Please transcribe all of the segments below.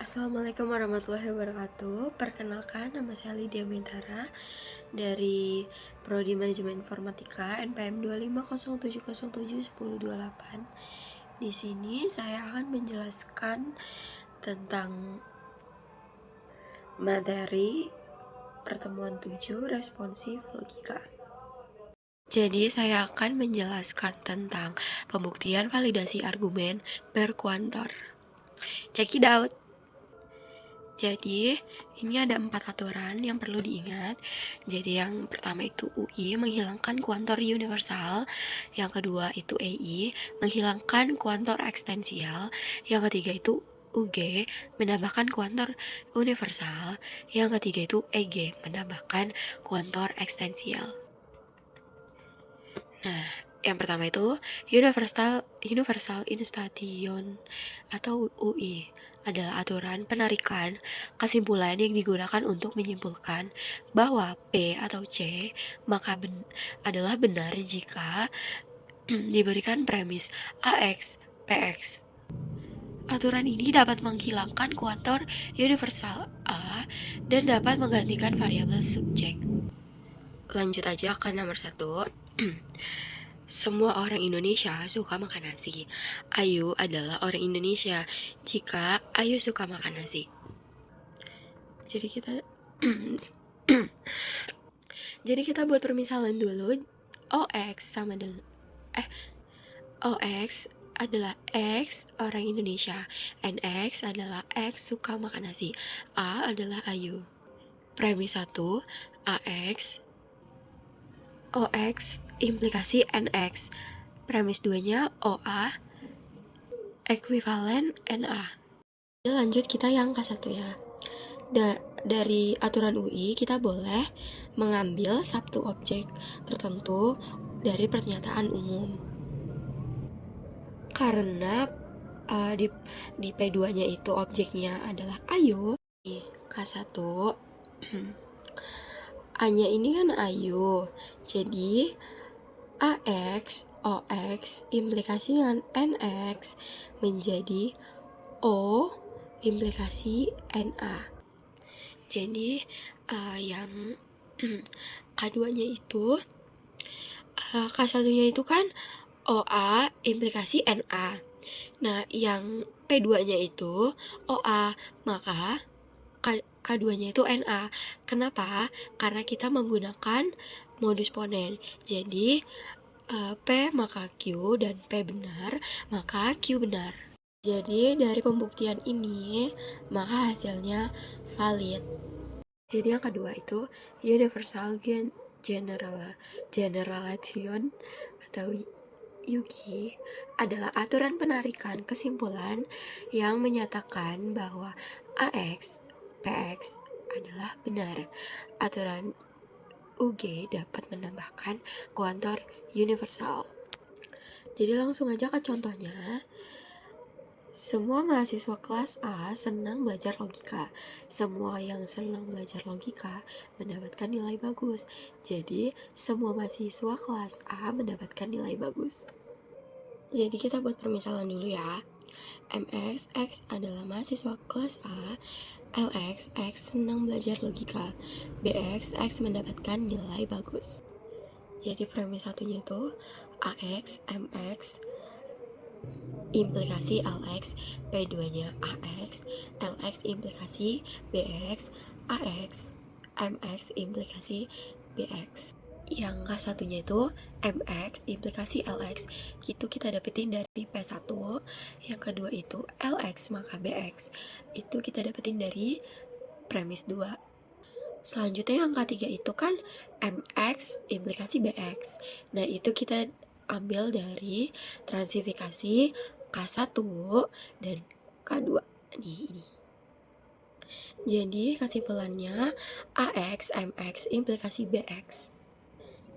Assalamualaikum warahmatullahi wabarakatuh. Perkenalkan, nama saya Lydia Bintara dari Prodi Manajemen Informatika NPM 250707108. Di sini saya akan menjelaskan tentang materi pertemuan 7 responsif logika. Jadi saya akan menjelaskan tentang pembuktian validasi argumen berkuantor. Check it out. Jadi, ini ada 4 aturan yang perlu diingat. Jadi yang pertama itu UI menghilangkan kuantor universal, yang kedua itu EI menghilangkan kuantor ekstensial, yang ketiga itu UG menambahkan kuantor universal, yang ketiga itu EG menambahkan kuantor ekstensial. Nah, yang pertama itu Universal Instation atau UI adalah aturan penarikan kesimpulan yang digunakan untuk menyimpulkan bahwa P atau C adalah benar jika diberikan premis AX, PX. Aturan ini dapat menghilangkan kuantor universal A dan dapat menggantikan variabel subjek. Lanjut aja ke nomor 1. Semua orang Indonesia suka makan nasi. Ayu adalah orang Indonesia jika Ayu suka makan nasi. Jadi kita buat permisalan dulu. OX adalah X orang Indonesia, NX adalah X suka makan nasi, A adalah Ayu. Premis 1, AX OX implikasi NX. Premis 2-nya OA ekuivalen NA. Lanjut kita yang ke-1 ya. Dari aturan UI kita boleh mengambil satu objek tertentu dari pernyataan umum. Karena di P2-nya itu objeknya adalah Ayu. K1 A-nya ini kan Ayu. Jadi AX, OX implikasi dengan NX menjadi O implikasi NA. Jadi yang K2-nya itu K1-nya itu kan OA implikasi NA. Nah, yang P2-nya itu OA, maka K2-nya itu NA. Kenapa? Karena kita menggunakan modus ponen. Jadi P maka Q dan P benar, maka Q benar. Jadi dari pembuktian ini, maka hasilnya valid. Jadi yang kedua itu Universal Generalization atau UGI adalah aturan penarikan kesimpulan yang menyatakan bahwa AX, PX adalah benar. Aturan UG dapat menambahkan kuantor universal. Jadi langsung aja ke contohnya. Semua mahasiswa kelas A senang belajar logika. Semua yang senang belajar logika mendapatkan nilai bagus. Jadi, semua mahasiswa kelas A mendapatkan nilai bagus. Jadi kita buat permisalan dulu ya. MX, X adalah mahasiswa kelas A. LX, X senang belajar logika. BX, X mendapatkan nilai bagus. Jadi premis satunya itu AX, MX implikasi LX, P2-nya AX, LX implikasi BX, AX, MX implikasi BX. Yang K1-nya itu MX implikasi LX, itu kita dapetin dari P1. Yang kedua itu LX maka BX, itu kita dapetin dari premis 2. Selanjutnya yang ketiga itu kan MX implikasi BX. Nah, itu kita ambil dari transifikasi K1 dan K2 ini. Jadi kesimpulannya AX MX implikasi BX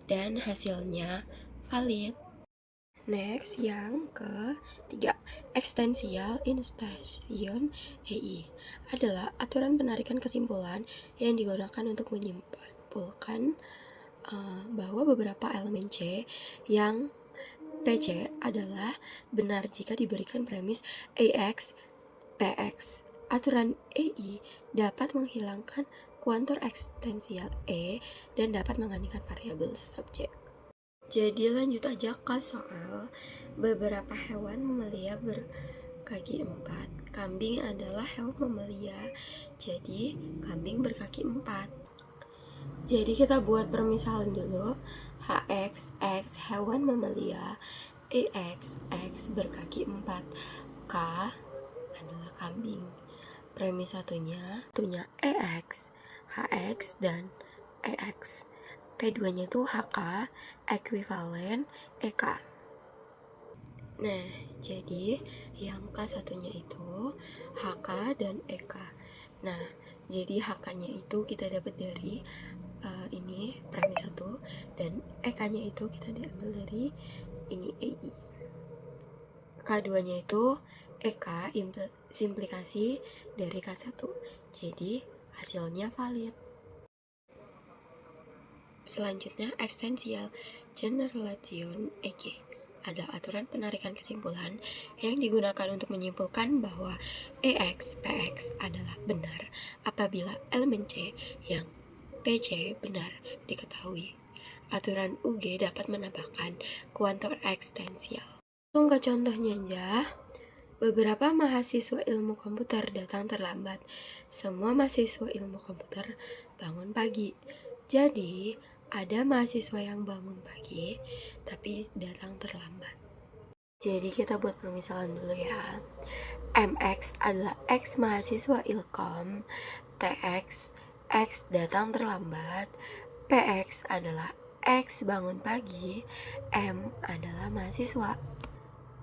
dan hasilnya valid. Next, yang ketiga, Extensial Instation EI adalah aturan penarikan kesimpulan yang digunakan untuk menyimpulkan bahwa beberapa elemen C yang PC adalah benar jika diberikan premis AX, PX. aturan EI dapat menghilangkan kuantor eksistensial E dan dapat menggantikan variabel subjek. Jadi lanjut aja ke soal beberapa hewan mamalia berkaki 4. Kambing adalah hewan mamalia, jadi kambing berkaki 4. Jadi kita buat permisalan dulu. HX, X hewan mamalia, EX, X berkaki 4, K adalah kambing. Premis satunya EX, HX, dan EX. P2-nya itu HK, ekuivalen EK. Nah, jadi yang K1-nya itu HK dan EK. Nah, jadi HK-nya itu kita dapat dari ini premis 1, dan EK-nya itu kita diambil dari ini EI. K2-nya itu EK simplikasi dari K1. Jadi hasilnya valid. Selanjutnya ekstensial generation EG. Ada aturan penarikan kesimpulan yang digunakan untuk menyimpulkan bahwa EX, PX adalah benar apabila elemen C yang PC benar diketahui. Aturan UG dapat menambahkan kuantor ekstensial. Langsung ke contohnya aja. Beberapa mahasiswa ilmu komputer datang terlambat. Semua mahasiswa ilmu komputer bangun pagi. Jadi, ada mahasiswa yang bangun pagi tapi datang terlambat. Jadi kita buat permisalan dulu ya. MX adalah X mahasiswa ilkom, TX X datang terlambat, PX adalah X bangun pagi, M adalah mahasiswa.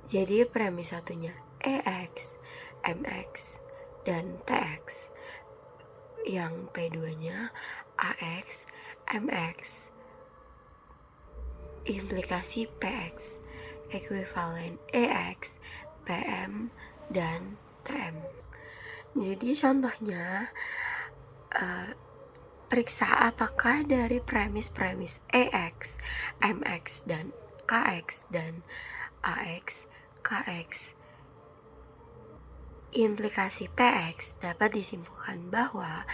Jadi premis satunya EX, MX, dan TX. Yang P2-nya AX, MX, implikasi PX, ekuivalen EX, PM, dan TM. Jadi contohnya, periksa apakah dari premis-premis EX, MX, dan KX, dan AX, KX, implikasi PX dapat disimpulkan bahwa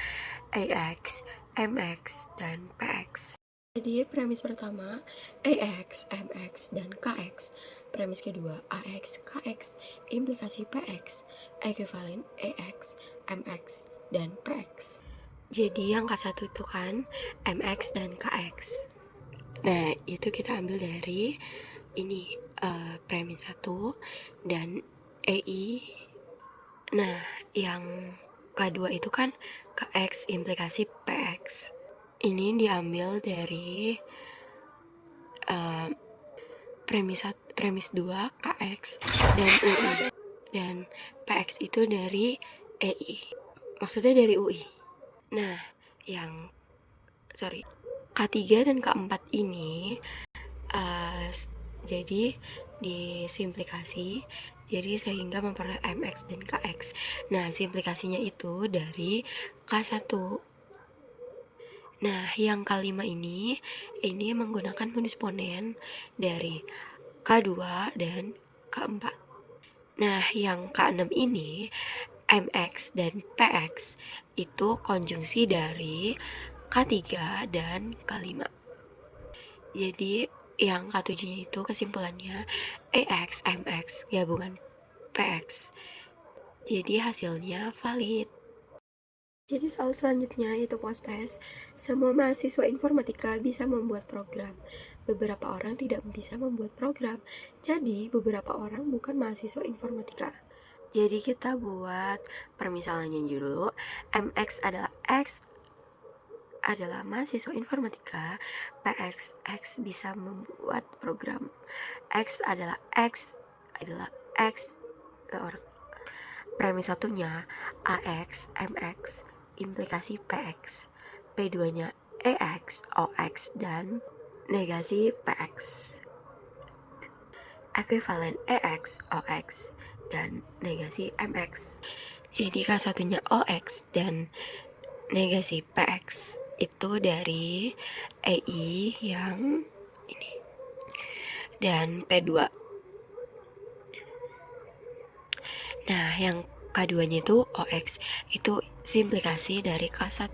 AX, MX, dan PX. Jadi premis pertama AX, MX, dan KX. Premis kedua AX, KX, implikasi PX, ekuivalen AX, MX, dan PX. Jadi yang K1 itu kan MX dan KX. Nah, itu kita ambil dari ini premis 1 dan EI. Nah, yang K2 itu kan KX implikasi PX. Ini diambil dari premis 2 KX dan UI. Dan PX itu dari EI. Maksudnya dari UI. Nah, yang K3 dan K4 ini jadi disimplikasi, jadi sehingga memperoleh MX dan KX. Nah, simplikasinya itu dari K1. Nah, yang K5 ini menggunakan ponen dari K2 dan K4. Nah, yang K6 ini MX dan PX itu konjungsi dari K3 dan K5. Jadi yang K7-nya itu kesimpulannya EX, MX gabungan PX. Jadi hasilnya valid. Jadi soal selanjutnya itu post-test. Semua mahasiswa informatika bisa membuat program. Beberapa orang tidak bisa membuat program. Jadi beberapa orang bukan mahasiswa informatika. Jadi kita buat permisalannya dulu. MX adalah X adalah mahasiswa informatika, PX X bisa membuat program. X adalah X orang. Premis satunya AX, MX, implikasi PX. P2-nya EX, OX, dan negasi PX. Ekuivalen EX, OX, dan negasi MX. Jadi K1-nya OX dan negasi PX itu dari EI yang ini dan P2. Nah, yang K2-nya itu OX. Itu simplikasi dari K1.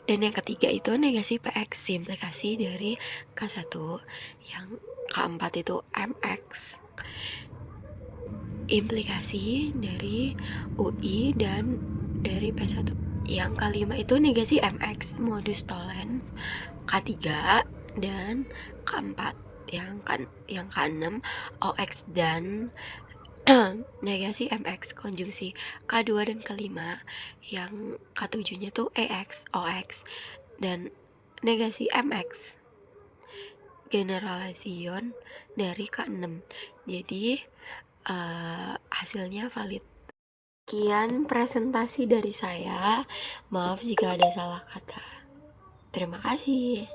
Dan yang ketiga itu negasi PX, simplikasi dari K1. Yang keempat itu MX, implikasi dari UI dan dari P1. Yang kelima itu negasi MX, modus tollens K3. Dan keempat, yang keenam OX dan negasi MX konjungsi K2 dan kelima. Yang ketujuhnya tuh EX, OX dan negasi MX, generalisation dari K6. Jadi hasilnya valid. Sekian presentasi dari saya. Maaf jika ada salah kata. Terima kasih.